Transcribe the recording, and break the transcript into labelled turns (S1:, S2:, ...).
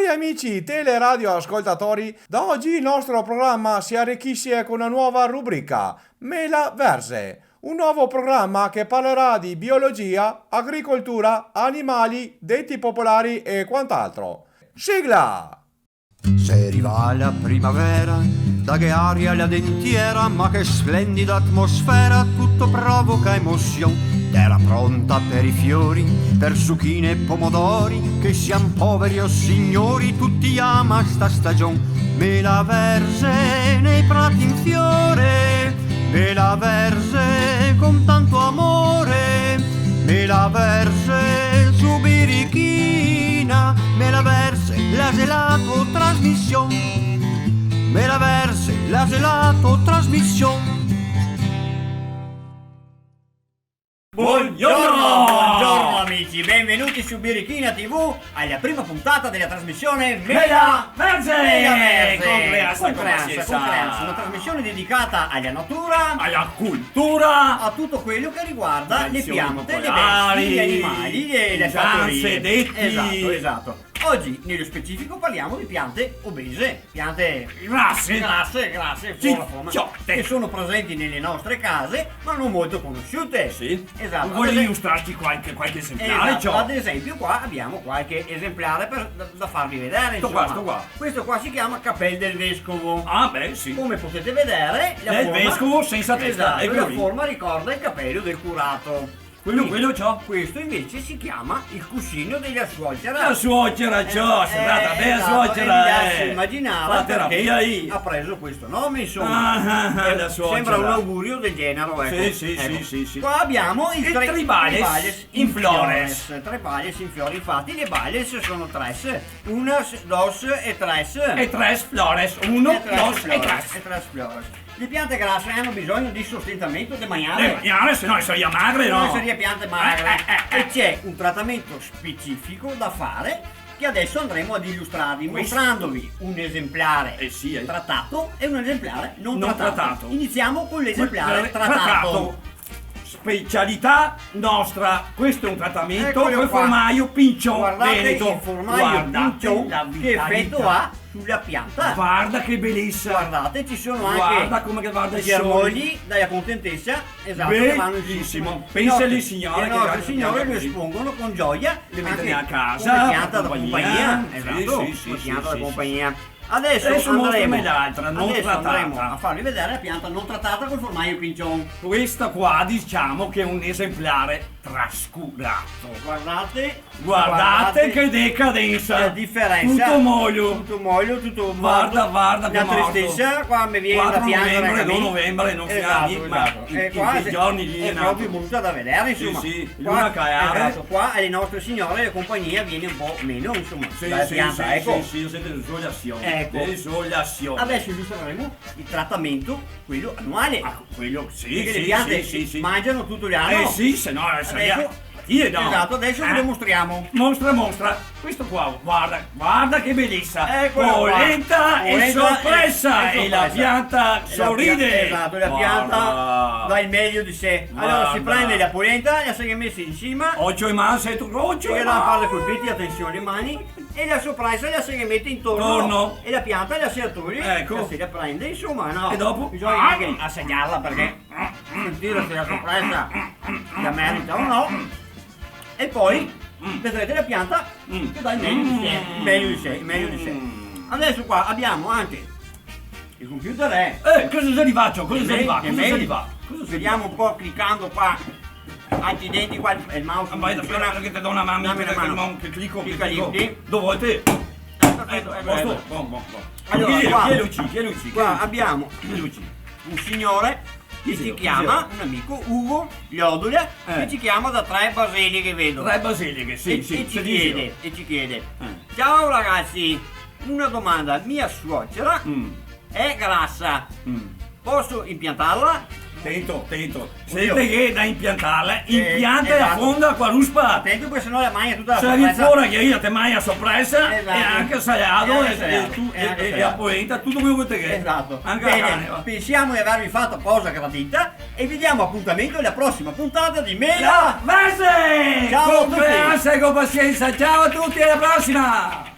S1: Cari amici teleradio ascoltatori, da oggi il nostro programma si arricchisce con una nuova rubrica, Mela Verse, un nuovo programma che parlerà di biologia, agricoltura, animali, detti popolari e quant'altro. Sigla!
S2: Se arriva la primavera, da che aria la dentiera, ma che splendida atmosfera, tutto provoca emozione. Terra pronta per i fiori, per zucchine e pomodori, che siam poveri o signori, tutti ama sta stagione. Mela verse nei prati in fiore, mela verse con tanto amore, mela verse su birichina, mela verse la gelato trasmissione, mela verse la gelato trasmissione.
S3: Buongiorno amici, benvenuti su Birichina TV alla prima puntata della trasmissione Mela Verse! Compreanza, una trasmissione dedicata alla natura,
S4: alla cultura,
S3: a tutto quello che riguarda le piante, le
S4: popolari,
S3: bestie, gli animali, le
S4: usanze,
S3: fattorie.
S4: detti.
S3: Esatto. Oggi nello specifico parliamo di piante obese, piante
S4: grasse,
S3: fuori forma,
S4: cicciotte,
S3: che sono presenti nelle nostre case ma non molto conosciute.
S4: Sì.
S3: Esatto.
S4: Vuoi illustrarci qualche esemplare?
S3: Esatto. Ad esempio qua abbiamo qualche esemplare da farvi vedere.
S4: Sto qua.
S3: Questo qua si chiama Cappel del Vescovo.
S4: Ah beh sì.
S3: Come potete vedere
S4: Del vescovo senza testa.
S3: Esatto, la
S4: lì.
S3: forma ricorda il cappello del curato.
S4: Quello c'ho.
S3: Questo invece si chiama il cuscino della suocera.
S4: La suocera c'ho, sembrata bella
S3: esatto,
S4: suocera.
S3: si immaginava
S4: Fa terapia lì.
S3: ha preso questo nome, insomma.
S4: La suocera.
S3: Sembra un augurio del genere, ecco.
S4: Sì.
S3: Qua abbiamo il
S4: tribales in flores.
S3: Tribales in flores, infatti le bales sono tres, unas, dos e tres.
S4: E tres flores, uno, dos e tres.
S3: E tres flores. Le piante grasse hanno bisogno di sostentamento da mangiare.
S4: Se no sarebbe magre, no?
S3: Non sarebbe piante magre. E c'è un trattamento specifico da fare che adesso andremo ad illustrarvi, mostrandovi un esemplare trattato e un esemplare non trattato. Iniziamo con l'esemplare trattato.
S4: Specialità nostra, questo è un trattamento
S3: Eccolo
S4: col
S3: qua.
S4: formaggio Pinchon
S3: Guardate
S4: Veneto.
S3: il formaggio Pinchon,
S4: la
S3: che
S4: vitalità.
S3: effetto ha sulla pianta.
S4: Guarda che bellissima.
S3: Guardate, ci sono
S4: Guarda
S3: anche
S4: come che guarda il
S3: germogli dalla contentezza, esatto, che vanno
S4: bellissimo. Pensali, signore,
S3: le
S4: che
S3: nostre
S4: le
S3: signore
S4: piante
S3: lo
S4: così.
S3: espongono con gioia,
S4: Le mettono
S3: anche
S4: a casa,
S3: come pianta da
S4: compagnia.
S3: compagnia,
S4: Sì,
S3: esatto,
S4: sì,
S3: come pianta da
S4: sì,
S3: compagnia. Adesso
S4: mostrami
S3: andremo
S4: l'altra, non
S3: adesso andremo
S4: trattata.
S3: a farvi vedere la pianta non trattata col formaggio Pinchon.
S4: Questa qua diciamo che è un esemplare trascurato. Guardate che decadenza.
S3: La differenza.
S4: Tutto moglio.
S3: Tutto
S4: Guarda che
S3: la
S4: morto.
S3: tristezza qua mi viene
S4: 4
S3: da piangere
S4: novembre,
S3: anche a
S4: 2
S3: me.
S4: novembre, non
S3: Esatto,
S4: fiammi, ma
S3: E
S4: in
S3: qua
S4: quei giorni lì
S3: è proprio brutta da vedere, insomma.
S4: Sì,
S3: Qua,
S4: luna cagliare.
S3: esatto, qua alle nostre signore la compagnia viene un po' meno, insomma,
S4: Sì,
S3: dalla pianta, ecco.
S4: siete desolazione.
S3: Ecco.
S4: Desolazione.
S3: Adesso illustreremo il trattamento, quello annuale.
S4: Quello sì,
S3: Perché
S4: sì,
S3: le piante
S4: sì.
S3: mangiano tutto l'anno.
S4: Sì, se no
S3: Adesso,
S4: no.
S3: esatto, adesso ve lo mostriamo.
S4: Mostra. Questo qua, guarda che bellezza.
S3: Eccolo qua.
S4: Polenta e
S3: Polenta
S4: sorpressa.
S3: e
S4: E la pianta sorride.
S3: Esatto, la pianta dà il meglio di sé. Allora si
S4: Guarda.
S3: prende la polenta, la si messa insieme.
S4: 8 e mano, 7 8
S3: E la farle colpiti, attenzione le mani. E la sorpresa la si mette intorno.
S4: Intorno.
S3: E la pianta la si attoglie.
S4: Ecco.
S3: La si la prende, insomma, no.
S4: E dopo?
S3: Bisogna anche assegnarla perché sentire se la sorpresa la merita o no. E poi vedrete la pianta che dà il meglio di sé. Adesso qua abbiamo anche il computer
S4: cosa se li faccio?
S3: Vediamo un po' cliccando qua. Accidenti qua il mouse non
S4: Vai da
S3: funziona.
S4: che ti do una mano,
S3: Dammi una mano.
S4: che clicco.
S3: Clicca lì.
S4: Dove te?
S3: Perfetto,
S4: Posto?
S3: Allora, qua-
S4: Chi è Luci?
S3: Qua abbiamo un signore che si chiama, un amico, Ugo Liodule, che ci chiama da 3 basiliche, vedo.
S4: 3 basiliche, sì,
S3: E
S4: sì.
S3: ci chiede, ciao ragazzi, una domanda, mia suocera è grassa, posso impiantarla?
S4: Attento. Sente che da impiantarla, impianta la
S3: esatto.
S4: fonda qua ruspa.
S3: Attento perché sennò la maglia tutta la
S4: Se vi
S3: sorpresa.
S4: fuori che io te mai a sorpresa
S3: Esatto.
S4: e anche salato
S3: E anche salato.
S4: e a polenta, tutto quello che te che.
S3: Esatto.
S4: Anche la carne. va.
S3: Pensiamo di avervi fatto cosa gradita e vi diamo appuntamento alla prossima puntata di Mela
S4: Verse!
S3: Ciao a
S4: Con
S3: tutti.
S4: speranza e con pazienza, ciao a tutti, alla prossima!